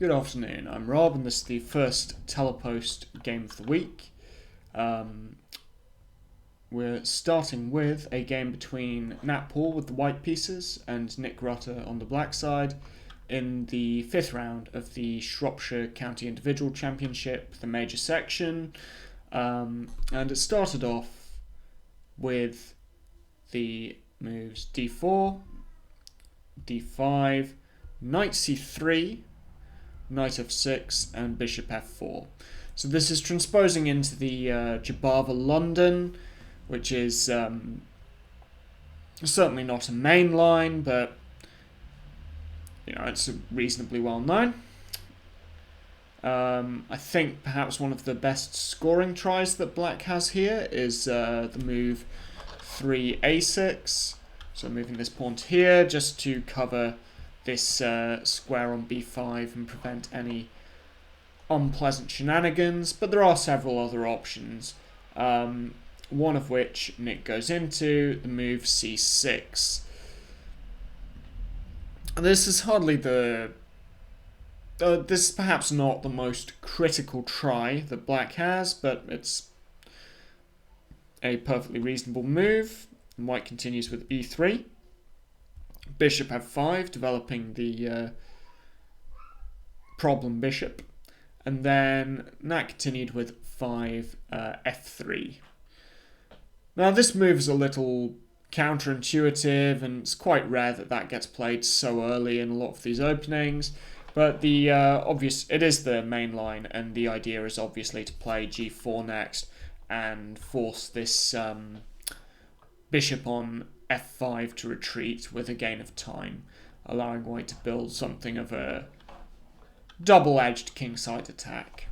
Good afternoon, I'm Rob, and this is the first Telepost game of the week. We're starting with a game between Nat Paul with the white pieces and Nick Rutter on the black side in the fifth round of the Shropshire County Individual Championship, the major section. And it started off with the moves d4, d5, knight c3, knight f6, and bishop f4. So this is transposing into the Jobava London, which is certainly not a main line, but it's reasonably well known. I think perhaps one of the best scoring tries that Black has here is the move 3a6. So moving this pawn to here just to cover this square on b5 and prevent any unpleasant shenanigans, but there are several other options, one of which Nick goes into, the move c6. This is hardly this is perhaps not the most critical try that Black has, but it's a perfectly reasonable move. And White continues with e3. Bishop f5, developing the problem bishop. And then Nat continued with 5 f3. Now this move is a little counterintuitive, and it's quite rare that that gets played so early in a lot of these openings. But the it is the main line, and the idea is obviously to play g4 next and force this bishop on f5 to retreat with a gain of time, allowing White to build something of a double-edged kingside attack.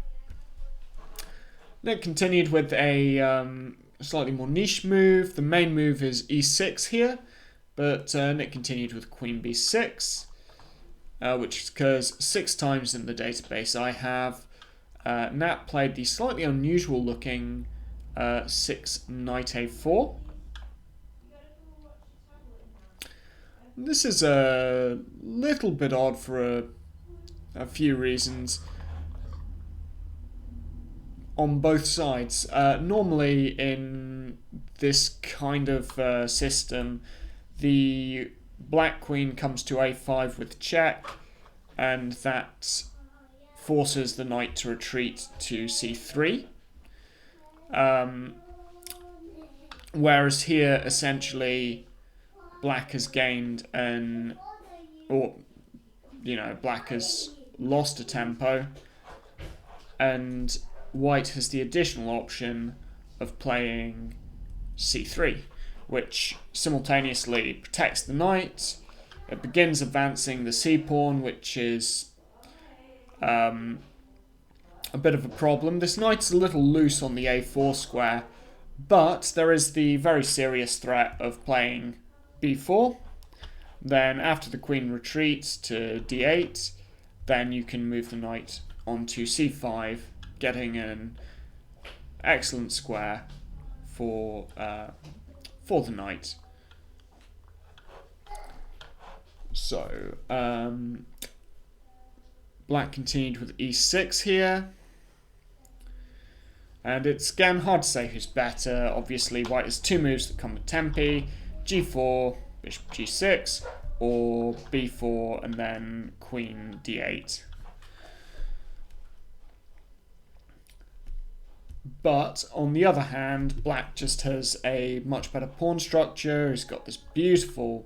Nick continued with a slightly more niche move. The main move is e6 here, but Nick continued with queen b6, which occurs 6 times in the database I have. Nat played the slightly unusual looking 6 knight a4. This is a little bit odd for a few reasons on both sides. Normally in this kind of system, the black queen comes to a5 with check, and that forces the knight to retreat to c3. Whereas here, essentially, Black has gained Black has lost a tempo, and White has the additional option of playing c3, which simultaneously protects the knight. It begins advancing the c-pawn, which is a bit of a problem. This knight's a little loose on the a4 square, but there is the very serious threat of playing b4. Then after the queen retreats to d8, then you can move the knight onto c5, getting an excellent square for the knight. So Black continued with e6 here, and it's again hard to say who's better. Obviously White has 2 moves that come with tempi: g4, bishop g6, or b4 and then queen d8. But on the other hand, Black just has a much better pawn structure. He's got this beautiful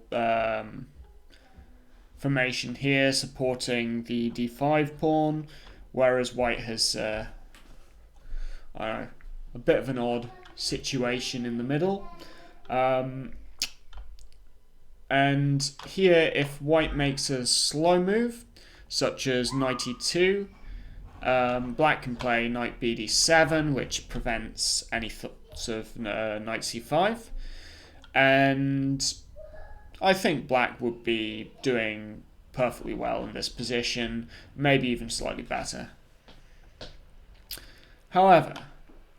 formation here supporting the d5 pawn, whereas White has a bit of an odd situation in the middle. And here, if White makes a slow move, such as knight e2, Black can play knight bd7, which prevents any thoughts of knight c5. And I think Black would be doing perfectly well in this position, maybe even slightly better. However,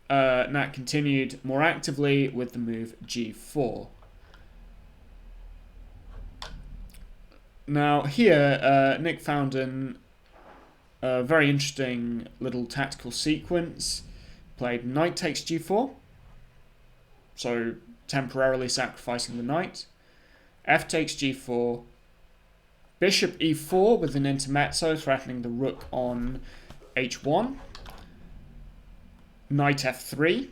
Nat continued more actively with the move g4. Now here, Nick found an a very interesting little tactical sequence. Played knight takes g4, so temporarily sacrificing the knight. F takes g4, bishop e4 with an intermezzo threatening the rook on h1, knight f3,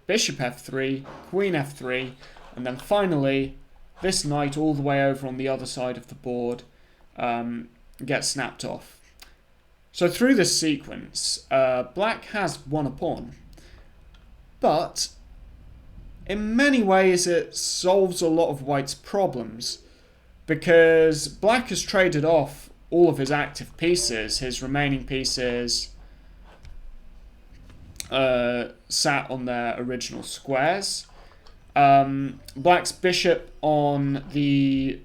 bishop f3, queen f3, and then finally this knight all the way over on the other side of the board gets snapped off. So through this sequence, black has won a pawn, but in many ways it solves a lot of white's problems, because black has traded off all of his active pieces. His remaining pieces sat on their original squares. Black's bishop on the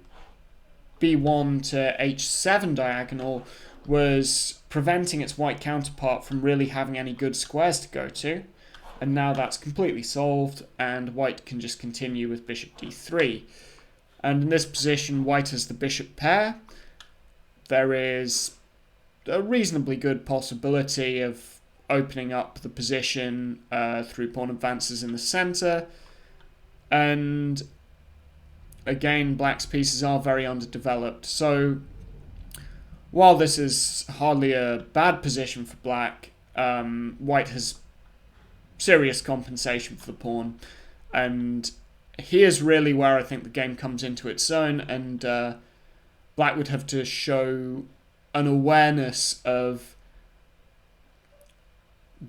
b1 to h7 diagonal was preventing its white counterpart from really having any good squares to go to, and now that's completely solved and white can just continue with bishop d3. And in this position, white has the bishop pair. There is a reasonably good possibility of opening up the position through pawn advances in the center. And again, black's pieces are very underdeveloped. So while this is hardly a bad position for black, white has serious compensation for the pawn. And here's really where I think the game comes into its own, and black would have to show an awareness of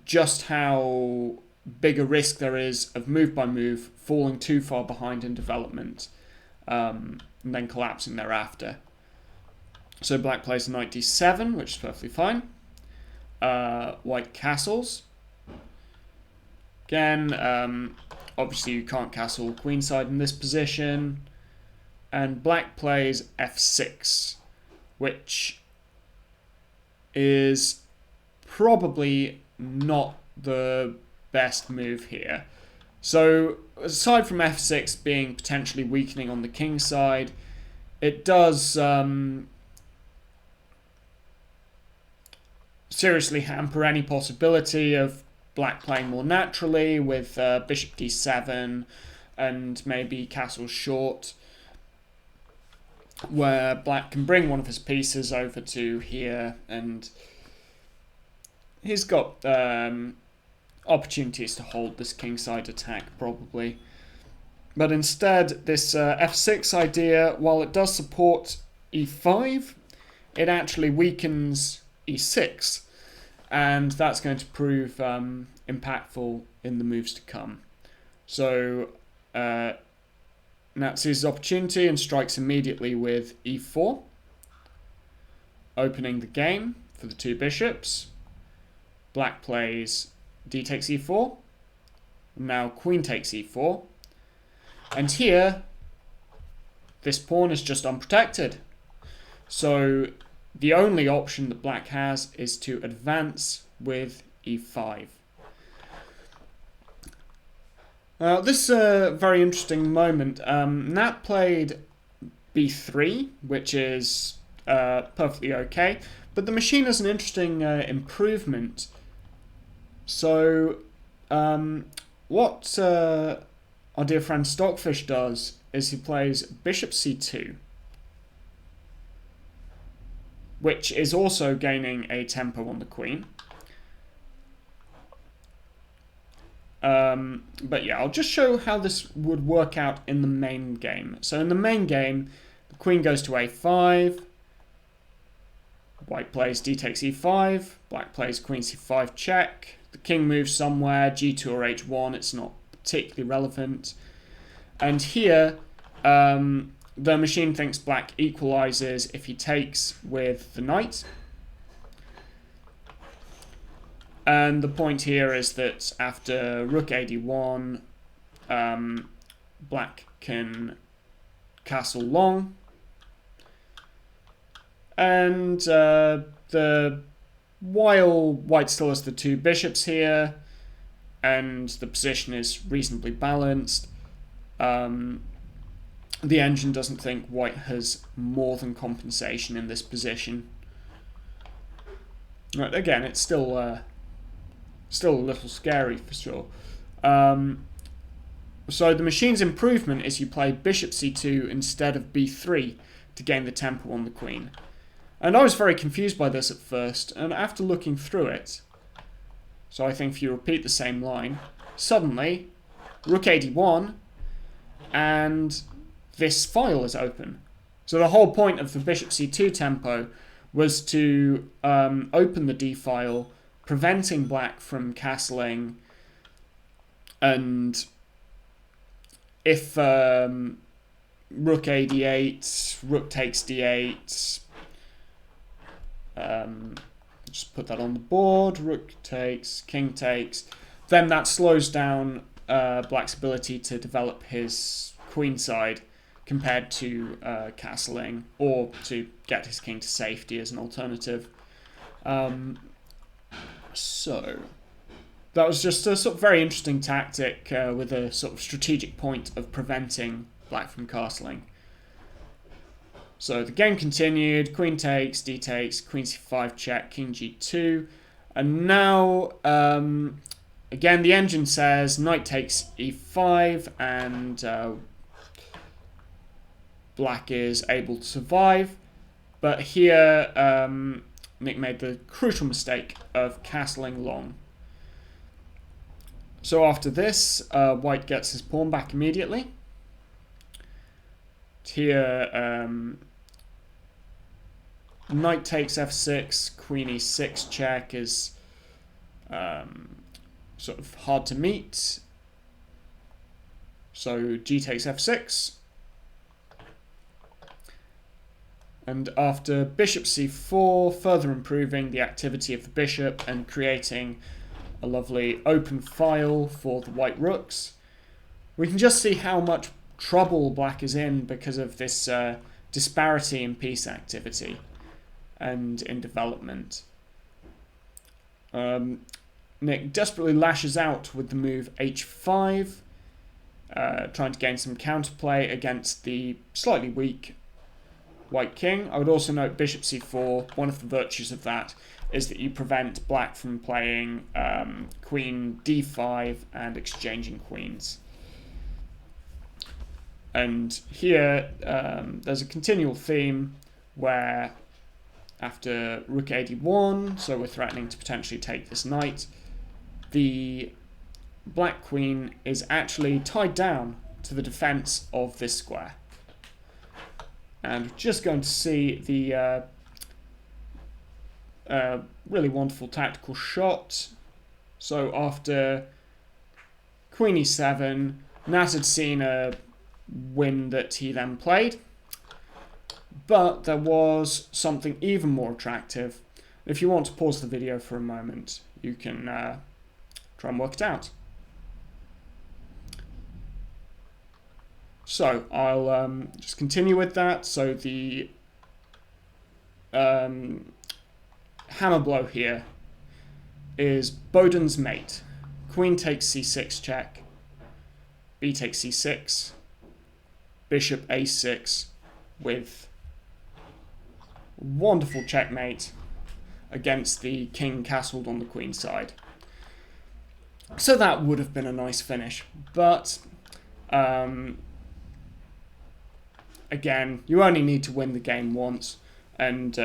just how big a risk there is of move by move falling too far behind in development and then collapsing thereafter. So black plays knight d7, which is perfectly fine. White castles. Again, obviously you can't castle queenside in this position. And black plays f6, which is probably not the best move here. So aside from f6 being potentially weakening on the king side, it does seriously hamper any possibility of black playing more naturally with bishop d7 and maybe castle short, where black can bring one of his pieces over to here, and he's got opportunities to hold this kingside attack probably. But instead, this f6 idea, while it does support e5, it actually weakens e6, and that's going to prove impactful in the moves to come. So Nat sees his opportunity and strikes immediately with e4, opening the game for the two bishops. Black plays d takes e4, now queen takes e4, and here this pawn is just unprotected. So the only option that black has is to advance with e5. This is a very interesting moment. Nat played b3, which is perfectly okay, but the machine has an interesting improvement. So what our dear friend Stockfish does is he plays bishop c2, which is also gaining a tempo on the queen. But yeah, I'll just show how this would work out in the main game. So in the main game, the queen goes to a5, white plays d takes e5, black plays queen c5 check, the king moves somewhere, g2 or h1, it's not particularly relevant. And here, the machine thinks black equalizes if he takes with the knight. And the point here is that after rook ad1, black can castle long. And while white still has the two bishops here, and the position is reasonably balanced, the engine doesn't think white has more than compensation in this position. Right, again, it's still a little scary for sure. So the machine's improvement is you play bishop c2 instead of b3 to gain the tempo on the queen. And I was very confused by this at first, and after looking through it, so I think if you repeat the same line, suddenly rook a1 and this file is open. So the whole point of the bishop c2 tempo was to open the d file, preventing black from castling, and if rook a d8, rook takes d8, just put that on the board, rook takes, king takes, then that slows down black's ability to develop his queen side compared to castling, or to get his king to safety as an alternative. So that was just a sort of very interesting tactic with a sort of strategic point of preventing black from castling. So the game continued, queen takes, d takes, queen c5 check, king g2, and now again the engine says knight takes e5, and black is able to survive, but here Nick made the crucial mistake of castling long. So after this, white gets his pawn back immediately. Here, knight takes f6, queen e6 check is sort of hard to meet. So g takes f6. And after bishop c4, further improving the activity of the bishop and creating a lovely open file for the white rooks, we can just see how much trouble black is in because of this disparity in piece activity and in development. Nick desperately lashes out with the move h5, trying to gain some counterplay against the slightly weak white king. I would also note bishop c4, one of the virtues of that is that you prevent black from playing queen d5 and exchanging queens. And here there's a continual theme where after rook a d1, so we're threatening to potentially take this knight, the black queen is actually tied down to the defense of this square. And we're just going to see the really wonderful tactical shot. So after queen e7, Nat had seen a win that he then played, but there was something even more attractive. If you want to pause the video for a moment, you can try and work it out. So I'll just continue with that. So the hammer blow here is Boden's mate. Queen takes c6 check, b takes c6, bishop a6 with wonderful checkmate against the king castled on the queen side. So that would have been a nice finish, but again, you only need to win the game once, and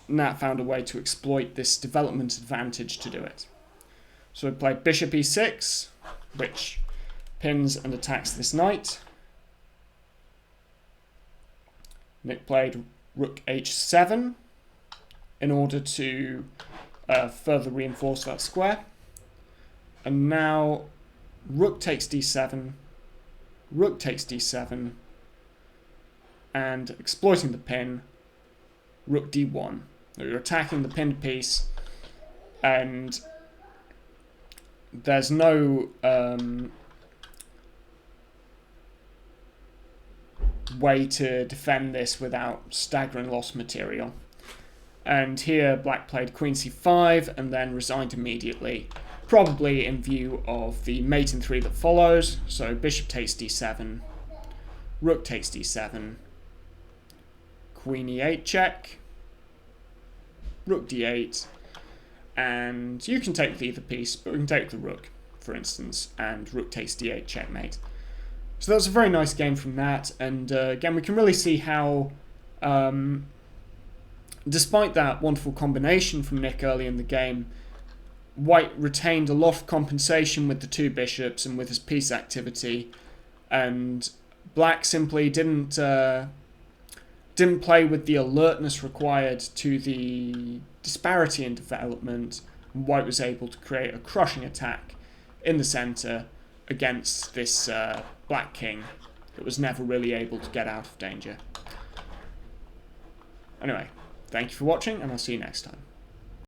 Nat found a way to exploit this development advantage to do it. So we played bishop e6, which pins and attacks this knight. Nick played rook h7 in order to further reinforce that square. And now rook takes d7, rook takes d7, and exploiting the pin, rook d1. You're attacking the pinned piece, and there's no way to defend this without staggering loss material. And here black played queen c5 and then resigned immediately, probably in view of the mate in 3 that follows. So bishop takes d7, rook takes d7, queen e8 check, rook d8, and you can take with either piece, but we can take the rook, for instance, and rook takes d8, checkmate. So that was a very nice game from that, and again, we can really see how, despite that wonderful combination from Nick early in the game, White retained a lot of compensation with the two bishops and with his piece activity, and Black simply didn't play with the alertness required to the disparity in development. White was able to create a crushing attack in the centre against this Black king that was never really able to get out of danger. Anyway, thank you for watching, and I'll see you next time.